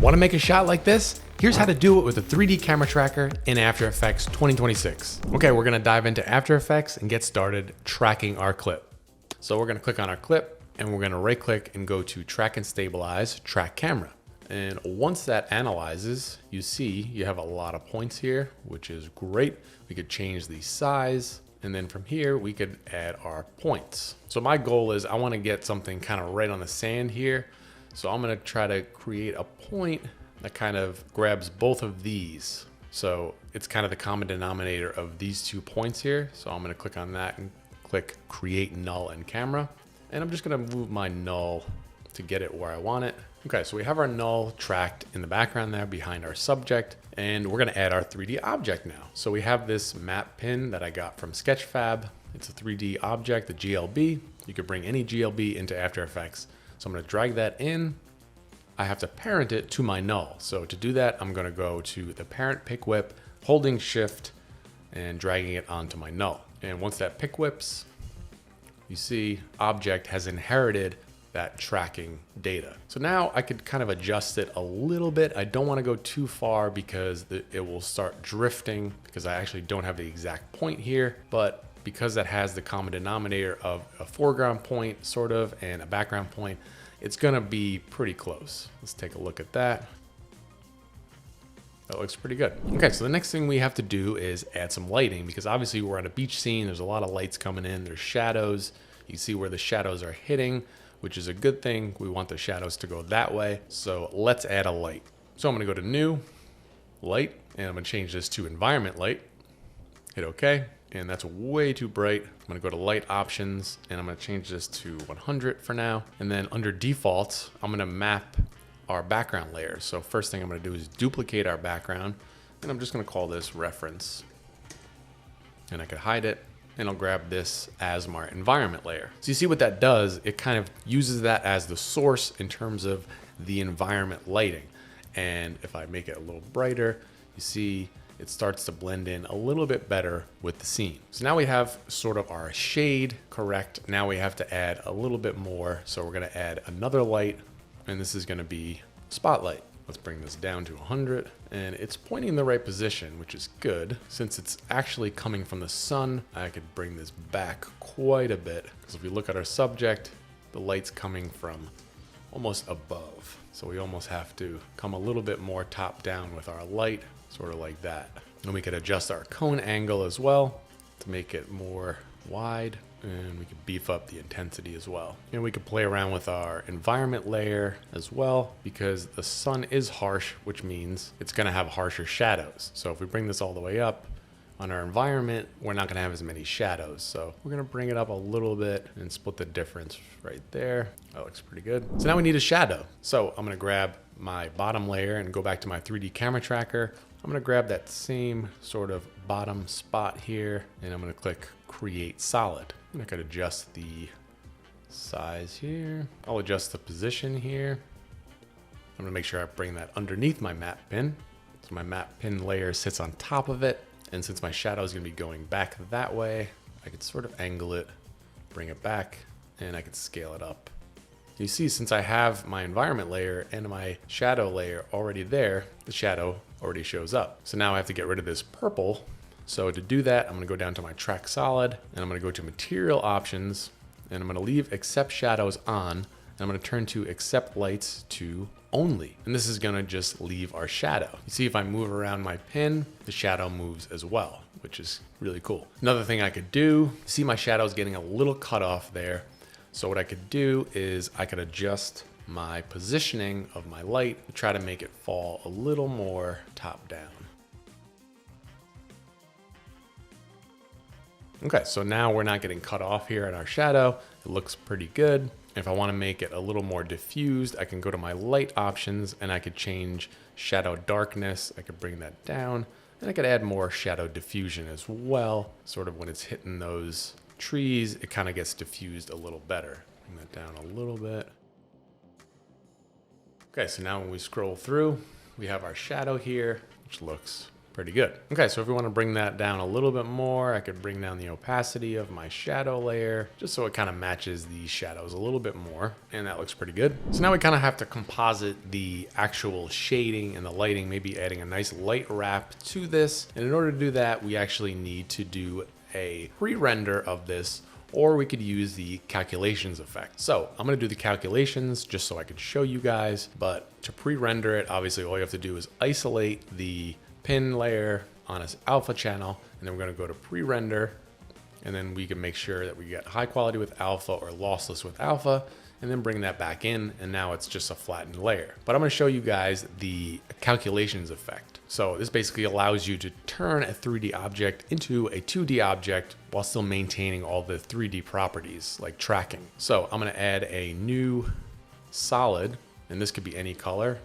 Want to make a shot like this? Here's how to do it with a 3D camera tracker in After Effects 2026. Okay, we're gonna dive into After Effects and get started tracking our clip. So we're gonna click on our clip and we're gonna right click and go to Track and Stabilize, Track Camera. And once that analyzes, you see you have a lot of points here, which is great. We could change the size, and then from here, we could add our points. So my goal is I wanna get something kind of right on the sand here. So I'm gonna try to create a point that kind of grabs both of these. So it's kind of the common denominator of these 2 points here. So I'm gonna click on that and click Create Null and Camera. And I'm just gonna move my null to get it where I want it. Okay, so we have our null tracked in the background there behind our subject, and we're gonna add our 3D object now. So we have this map pin that I got from Sketchfab. It's a 3D object, the GLB. You could bring any GLB into After Effects. So I'm gonna drag that in. I have to parent it to my null. So to do that, I'm gonna go to the parent pick whip, holding shift and dragging it onto my null. And once that pick whips, you see object has inherited that tracking data. So now I could kind of adjust it a little bit. I don't wanna go too far because it will start drifting because I actually don't have the exact point here, but because that has the common denominator of a foreground point sort of and a background point, it's gonna be pretty close. Let's take a look at that. That looks pretty good. Okay, so the next thing we have to do is add some lighting because obviously we're on a beach scene. There's a lot of lights coming in. There's shadows. You see where the shadows are hitting, which is a good thing. We want the shadows to go that way. So let's add a light. So I'm gonna go to New, Light, and I'm gonna change this to Environment Light. Hit OK. And that's way too bright. I'm gonna go to light options and I'm gonna change this to 100 for now. And then under defaults, I'm gonna map our background layer. So first thing I'm gonna do is duplicate our background and I'm just gonna call this reference. And I could hide it and I'll grab this as my environment layer. So you see what that does? It kind of uses that as the source in terms of the environment lighting. And if I make it a little brighter, you see it starts to blend in a little bit better with the scene. So now we have sort of our shade correct. Now we have to add a little bit more. So we're gonna add another light and this is gonna be spotlight. Let's bring this down to 100 and it's pointing in the right position, which is good. Since it's actually coming from the sun, I could bring this back quite a bit because if we look at our subject, the light's coming from almost above. So we almost have to come a little bit more top down with our light. Sort of like that. And we could adjust our cone angle as well to make it more wide, and we could beef up the intensity as well. And we could play around with our environment layer as well because the sun is harsh, which means it's gonna have harsher shadows. So if we bring this all the way up on our environment, we're not gonna have as many shadows. So we're gonna bring it up a little bit and split the difference right there. That looks pretty good. So now we need a shadow. So I'm gonna grab my bottom layer and go back to my 3D camera tracker. I'm gonna grab that same sort of bottom spot here and I'm gonna click Create Solid. And I could adjust the size here. I'll adjust the position here. I'm gonna make sure I bring that underneath my map pin. So my map pin layer sits on top of it. And since my shadow is gonna be going back that way, I could sort of angle it, bring it back, and I could scale it up. You see, since I have my environment layer and my shadow layer already there, the shadow already shows up. So now I have to get rid of this purple. So to do that, I'm gonna go down to my track solid and I'm gonna go to material options and I'm gonna leave accept shadows on and I'm gonna turn to accept lights to only. And this is gonna just leave our shadow. You see if I move around my pin, the shadow moves as well, which is really cool. Another thing I could do, see my shadow's getting a little cut off there. So what I could do is I could adjust my positioning of my light to try to make it fall a little more top down. Okay, so now we're not getting cut off here in our shadow. It looks pretty good. If I want to make it a little more diffused, I can go to my light options and I could change shadow darkness. I could bring that down and I could add more shadow diffusion as well. Sort of when it's hitting those trees, it kind of gets diffused a little better. Bring that down a little bit. Okay, so now when we scroll through, we have our shadow here, which looks Pretty good. Okay, so if we want to bring that down a little bit more, I could bring down the opacity of my shadow layer just so it kind of matches the shadows a little bit more, and that looks pretty good. So now we kind of have to composite the actual shading and the lighting, maybe adding a nice light wrap to this. And in order to do that, we actually need to do a pre-render of this, or we could use the calculations effect. So I'm gonna do the calculations just so I could show you guys, but to pre-render it, obviously all you have to do is isolate the pin layer on its alpha channel, and then we're going to go to pre-render, and then we can make sure that we get high quality with alpha or lossless with alpha, and then bring that back in, and now it's just a flattened layer. But I'm going to show you guys the calculations effect. So this basically allows you to turn a 3D object into a 2D object while still maintaining all the 3D properties like tracking. So I'm going to add a new solid, and this could be any color.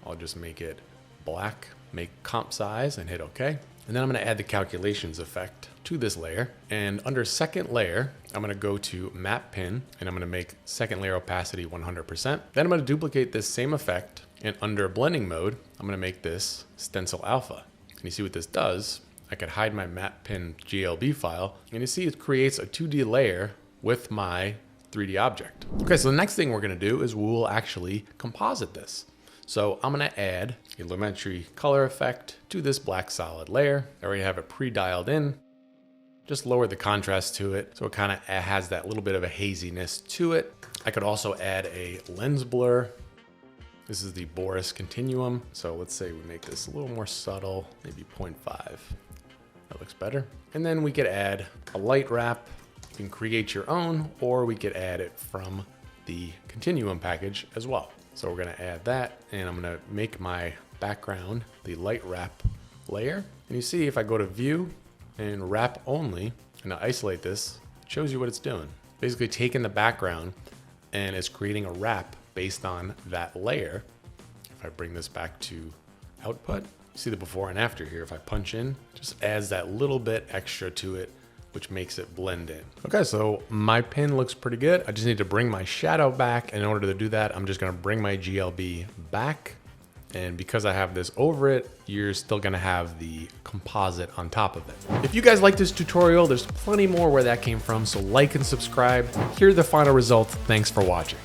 I'll just make it black. Make comp size and hit OK. And then I'm going to add the calculations effect to this layer. And under second layer, I'm going to go to map pin, and I'm going to make second layer opacity 100%. Then I'm going to duplicate this same effect, and under blending mode, I'm going to make this stencil alpha. And you see what this does? I could hide my map pin GLB file, and you see it creates a 2D layer with my 3D object. Okay, so the next thing we're going to do is we'll actually composite this. So I'm going to add a Lumetri color effect to this black solid layer. I already have it pre-dialed in. Just lower the contrast to it so it kind of has that little bit of a haziness to it. I could also add a lens blur. This is the Boris Continuum. So let's say we make this a little more subtle, maybe 0.5. That looks better. And then we could add a light wrap. You can create your own, or we could add it from the Continuum package as well. So we're gonna add that, and I'm gonna make my background the light wrap layer. And you see if I go to view and wrap only, and I isolate this, it shows you what it's doing. Basically taking the background and it's creating a wrap based on that layer. If I bring this back to output, you see the before and after here. If I punch in, just adds that little bit extra to it, which makes it blend in. Okay, so my pin looks pretty good. I just need to bring my shadow back. And in order to do that, I'm just gonna bring my GLB back. And because I have this over it, you're still gonna have the composite on top of it. If you guys like this tutorial, there's plenty more where that came from. So like and subscribe. Here are the final results. Thanks for watching.